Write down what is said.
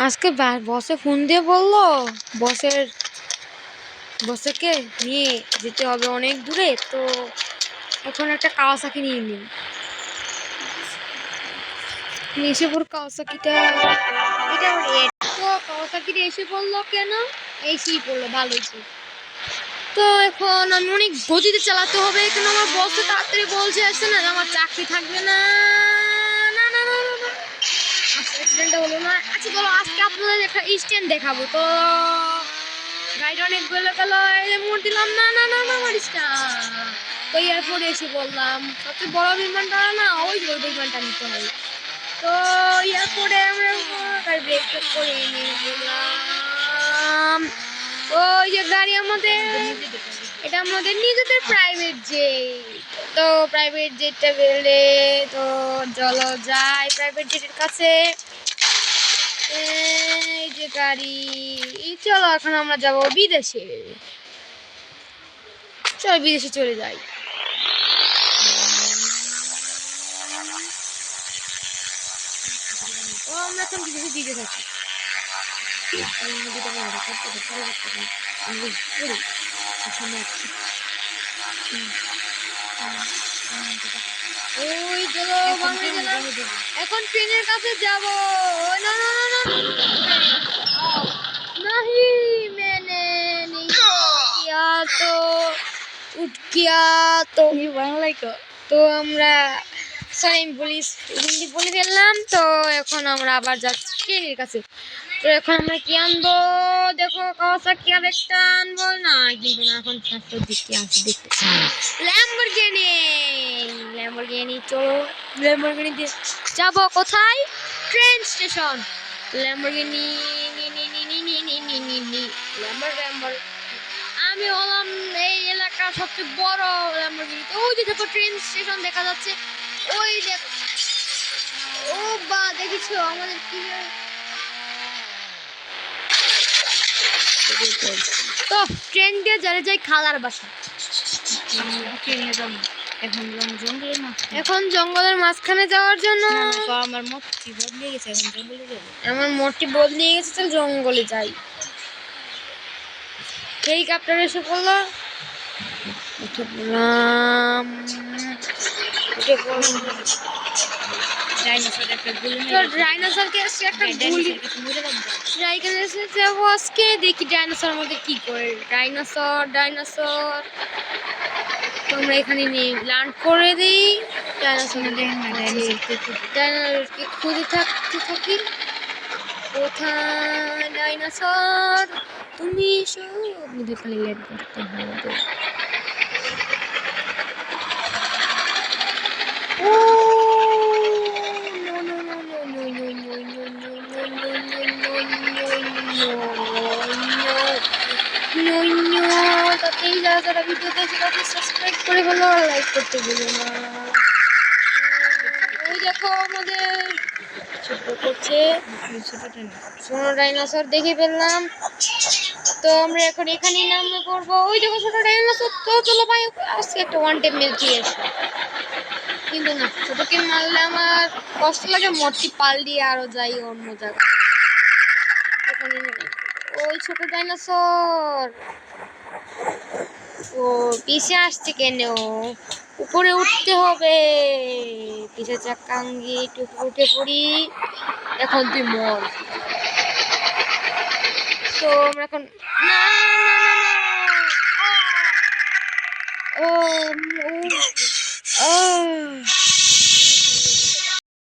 আজকে বসে ফোন দিয়ে বললো বসেকে নিয়ে যেতে হবে অনেক দূরে, তো এখন একটা কাওয়াসাকি নিয়ে নিন। নিশিপুর কাওয়াসাকিটা এটা তো কাওয়াসাকিটা এসে পড়লো কেন? এসেই পড়লো, ভালোই তো। তো এখন আমি অনেক গতিতে চালাতে হবে, কেন আমার বস তো তাড়াতাড়ি বলছে আসছে না, আমার চাকরি থাকবে না। না না না না, অ্যাক্সিডেন্টটা হলো না। আচ্ছা চলো আজকে আপনাদের একটা স্ট্যান্ড দেখাবো। তো গাড়িটা অনেক গেলো মোড় দিলাম, না না না না মারিস না। তো এয়ারপোর্টে এসে বললাম সবচেয়ে বড় বিমানটা না, ওই বিমানটা নিতে হবে। তো এয়ারপোর্টে আমরা ব্রেক করে নিয়ে গেলাম। ওই যে গাড়ি আমাদের, এটা আমাদের নিজেদের প্রাইভেট জেট। তো প্রাইভেট জেটটা বেরোলে তো চলো যাই প্রাইভেট জেটের কাছে। এই যে গাড়ি, চলো এখন আমরা যাব বিদেশে। চলো বিদেশে চলে যাই। ও আমরা এখন বিদেশে দিতে থাকি। ওই চলো এখন ট্রেনের কাছে যাব। না না না না नहीं मैंने नहीं किया तो उठ गया तो তো আমরা সরি আমি হিন্দি বলে ফেললাম। তো এখন আমরা আবার যাচ্ছি ট্রেনের কাছে। তো এখন আমরা কি আনবো? দেখো কাওয়াসাকি আর একটা আনবো না, কিন্তু না এখন চারশো দিকে আছে দেখতে ল্যাম্বরগিনি। চলো ল্যাম্বরগিনি দিয়ে যাবো কোথায়? Train station. ল্যাম্বরগিনি আমি হলাম এই এলাকার সবচেয়ে বড় ল্যাম্বরগিনি। ওই যে দেখো ট্রেন স্টেশন দেখা যাচ্ছে, ওই দেখো। ও বা দেখেছো আমাদের কি তো ট্রেন দিয়ে যাই খালার বাসা। এখন জঙ্গলের মাঝখানে যাওয়ার জন্য আমার মোটটি বদলে গেছে, এখন জঙ্গলে যাবো। আমার মোটটি বদলে গেছে, চল জঙ্গলে যাই। হেলিকপ্টার এসে পড়লো, উঠে পড়লাম। ডাইনোসরকে একটা গুলি আজকে দেখি ডাইনোসর মধ্যে কি করে। ডাইনোসর তোমরা এখানে নিয়ে ল্যান্ড করে দিই। ডাইনোসরকে খুঁজে থাকি কোথায় ডাইনোসর তুমি। সব খালি ল্যান্ড করতে হবে। যারা ভিডিও দেখে তাদের সাবস্ক্রাইব করে ফেলো আর লাইক করতে ভুলো না। ওই দেখো আমাদের ছোট করছে ছোট ডাইনোসর দেখে ফেললাম। তো আমরা এখন এখানেই নামে করবো। ওই দেখো ছোট ডাইনোসর। তো চলো ভাই আজকে একটা ওয়ান টাইম মেল দিয়ে আসি, কিন্তু না ছোটকে মারলে আমার কষ্ট লাগে। মরটি পাল দিয়ে আরো যাই অন্য জায়গায়। ওই ছোট ডাইনোসর ও পিছে আসছে কেন? উপরে উঠতে হবে, পিছে চাকাঙ্গি উঠে পড়ি। এখন তুই মর। তো আমরা এখন ও